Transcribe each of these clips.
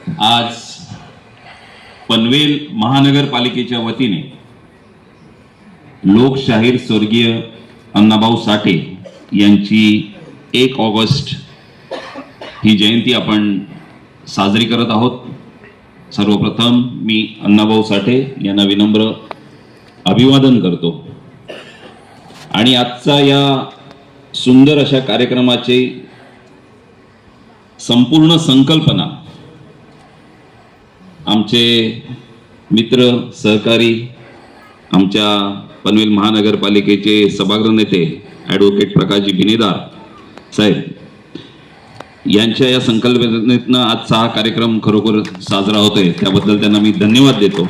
आज पनवेल महानगरपालिकेच्या वतीने लोकशाहीर स्वर्गीय अण्णाभाऊ साठे यांची 1 ऑगस्ट ही जयंती आपण साजरी करत आहोत। सर्वप्रथम मी अण्णाभाऊ साठे यांना विनम्र अभिवादन करतो आणि आजचा या सुंदर अशा कार्यक्रमाची संपूर्ण संकल्पना आमचे मित्र सहकारी आमच्या पनवेल महानगरपालिकेचे सभागृह नेते ॲडव्होकेट प्रकाशजी बिनेदार साहेब यांच्या या संकल्पनेतनं आजचा हा कार्यक्रम खरोखर साजरा होतोय, त्याबद्दल त्यांना मी धन्यवाद देतो।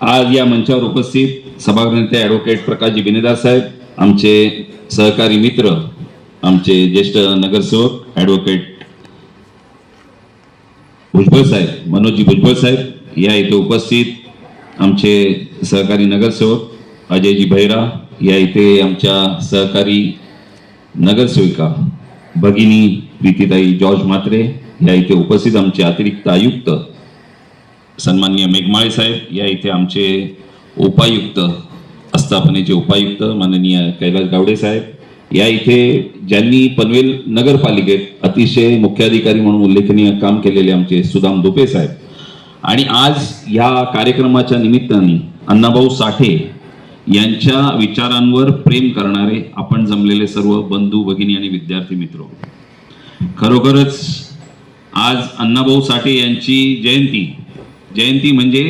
आज या मंचावर उपस्थित सभागृह नेते ॲडव्होकेट प्रकाशजी बिनेदार साहेब, आमचे सहकारी मित्र आमचे ज्येष्ठ नगरसेवक ॲडव्होकेट भुजबळ साहेब, मनोजी भुजबळ साहेब या इथे उपस्थित, आमचे सहकारी नगरसेवक अजयजी भैरा या इथे, आमच्या सहकारी नगरसेविका भगिनी प्रीतीताई जॉर्ज म्हात्रे या इथे उपस्थित, आमचे अतिरिक्त आयुक्त सन्माननीय मेघमाळे साहेब या इथे, आमचे उपायुक्त आस्थापनेचे उपायुक्त माननीय कैलास गावडे साहेब या इथे, ज्यांनी पनवेल नगरपालिकेत अतिशय मुख्याधिकारी म्हणून उल्लेखनीय काम केलेले आमचे सुदाम दुपे साहेब, आणि आज या कार्यक्रमाच्या निमित्ताने अण्णाभाऊ साठे यांच्या विचारांवर प्रेम करणारे आपण जमलेले सर्व बंधू भगिनी आणि विद्यार्थी मित्र, खरोखरच आज अण्णाभाऊ साठे यांची जयंती म्हणजे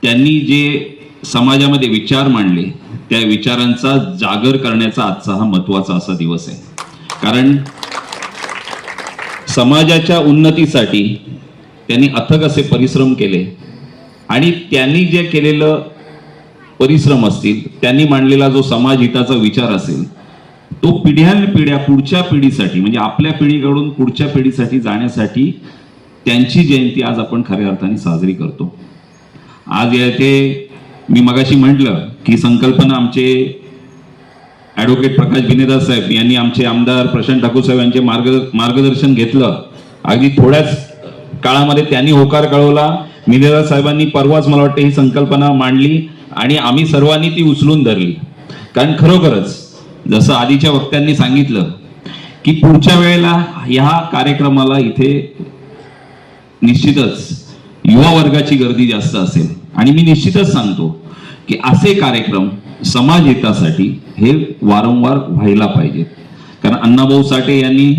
त्यांनी जे समाजामध्ये विचार मांडले त्या विचारांचा जागर करण्याचा आजचा हा महत्त्वाचा असा दिवस आहे। कारण समाजाच्या उन्नतीसाठी त्यांनी अथक असे परिश्रम केले आणि त्यांनी जे केलेलं परिश्रम असतील, त्यांनी मांडलेला जो समाज हिताचा विचार असेल, तो पिढ्यानपिढ्या पुढच्या पिढीसाठी म्हणजे आपल्या पिढीकडून पुढच्या पिढीसाठी जाण्यासाठी त्यांची जयंती आज आपण खऱ्या अर्थाने साजरी करतो। आज येथे मी मगाशी म्हटलं की संकल्पना आमचे ॲडव्होकेट प्रकाश बिनेदार साहेब यांनी आमचे आमदार प्रशांत ठाकूर साहेब यांचे मार्गदर्शन घेतलं। अगदी थोड्याच काळामध्ये त्यांनी होकार कळवला, बिनेदार साहेबांनी परवाच मला वाटतं ही संकल्पना मांडली आणि आम्ही सर्वांनी ती उचलून धरली। कारण खरोखरच जसं आधीच्या वक्त्यांनी सांगितलं की पुढच्या वेळेला ह्या कार्यक्रमाला इथे निश्चितच युवा वर्गाची गर्दी जास्त असेल आणि मी निश्चितच सांगतो की असे कार्यक्रम समाज हितासाठी हे वारंवार व्हायला पाहिजेत। कारण अण्णाभाऊ साठे यांनी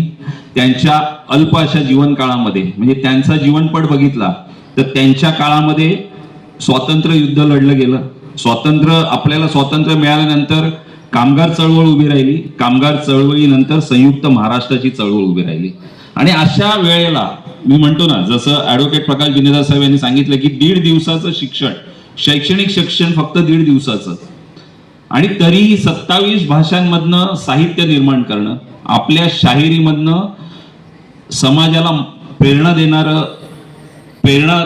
त्यांच्या अल्प अशा जीवन काळामध्ये म्हणजे त्यांचा जीवनपट बघितला तर त्यांच्या काळामध्ये स्वातंत्र्य युद्ध लढलं गेलं, आपल्याला स्वातंत्र्य मिळाल्यानंतर कामगार चळवळ उभी राहिली, कामगार चळवळीनंतर संयुक्त महाराष्ट्राची चळवळ उभी राहिली आणि अशा वेळेला मी म्हणतो ना, जसं ॲडव्होकेट प्रकाश बिनेदार साहेब यांनी सांगितलं की 1.5 दिवसाचं शिक्षण, शैक्षणिक शिक्षण फक्त 1.5 दिवसाचं, आणि तरीही 27 भाषांमधनं साहित्य निर्माण करणं, आपल्या शाहिरीमधनं समाजाला प्रेरणा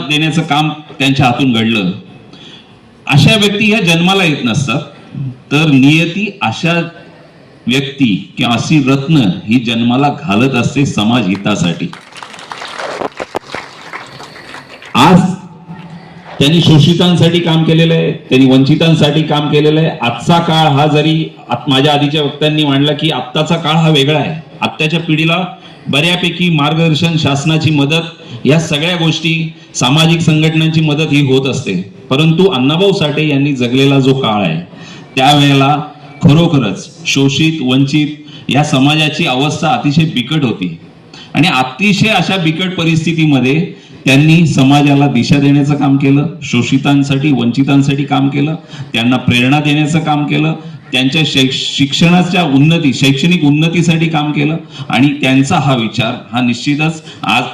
देण्याचं काम त्यांच्या हातून घडलं। अशा व्यक्ती ह्या जन्माला येत नसतात, तर नियती अशा व्यक्ती किंवा अशी रत्न ही जन्माला घालत असते समाज हितासाठी। आज त्यांनी शोषितांसाठी काम केलेलं आहे, त्यांनी वंचितांसाठी काम केलेलं आहे। आजचा काळ हा जरी माझ्या आधीच्या वक्त्यांनी मांडला की आत्ताचा काळ हा वेगळा आहे, आत्ताच्या पिढीला बऱ्यापैकी मार्गदर्शन, शासनाची मदत, या सगळ्या गोष्टी, सामाजिक संघटनांची मदत ही होत असते, परंतु अण्णाभाऊ साठे यांनी जगलेला जो काळ आहे त्यावेळेला खरोखरच शोषित वंचित या समाजाची अवस्था अतिशय बिकट होती आणि अतिशय अशा बिकट परिस्थितीमध्ये त्यांनी समाजाला दिशा देण्याचं काम केलं, शोषितांसाठी वंचितांसाठी काम केलं, त्यांना प्रेरणा देण्याचं काम केलं, त्यांच्या शिक्षणाच्या शैक्षणिक उन्नतीसाठी काम केलं आणि त्यांचा हा विचार हा निश्चितच आज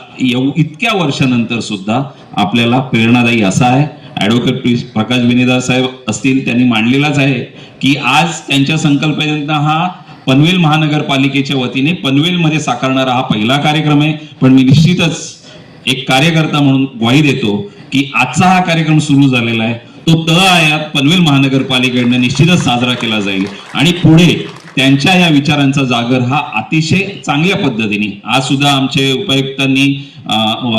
इतक्या वर्षानंतर सुद्धा आपल्याला प्रेरणादायी असा आहे। ॲडव्होकेट प्रकाश बिनेदार साहेब असतील, त्यांनी मांडलेलाच आहे की आज त्यांच्या संकल्पनेतनं हा पनवेल महानगरपालिकेच्या वतीने पनवेलमध्ये साकारणारा हा पहिला कार्यक्रम आहे, पण मी निश्चितच एक कार्यकर्ता म्हणून ग्वाही देतो की आजचा हा कार्यक्रम सुरू झालेला आहे तो तळायात पनवेल महानगरपालिकेकडनं निश्चितच साजरा केला जाईल आणि पुढे त्यांच्या या विचारांचा जागर हा अतिशय चांगल्या पद्धतीने आज सुद्धा आमचे उपायुक्तांनी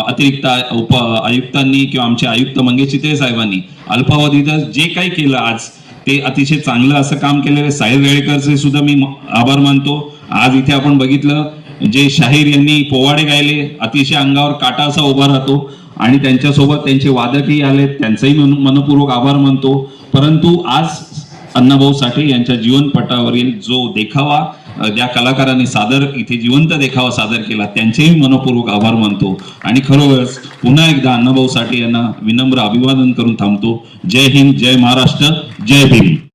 अतिरिक्त उप आयुक्तांनी किंवा आमचे आयुक्त मंगेश चितळे साहेबांनी अल्पावधीतच जे काही केलं आज ते अतिशय चांगलं असं काम केलेलं. साहिल रेळेकरचे सुद्धा मी आभार मानतो. आज इथे आपण बघितलं जे शाहीर यांनी पोवाडे गायले, अतिशय अंगावर काटा असा उभा राहतो आणि त्यांच्यासोबत त्यांचे वादकही आले, त्यांचाही मनपूर्वक आभार मानतो. परंतु आज अण्णाभाऊ साठे यांच्या जीवनपटावरील जो देखावा ज्या कलाकारांनी इथे जिवंत देखावा सादर केला त्यांचेही मनपूर्वक आभार मानतो आणि खरोखरच पुन्हा एकदा अण्णाभाऊ साठे यांना विनम्र अभिवादन करून थांबतो. जय हिंद, जय महाराष्ट्र, जय भीम.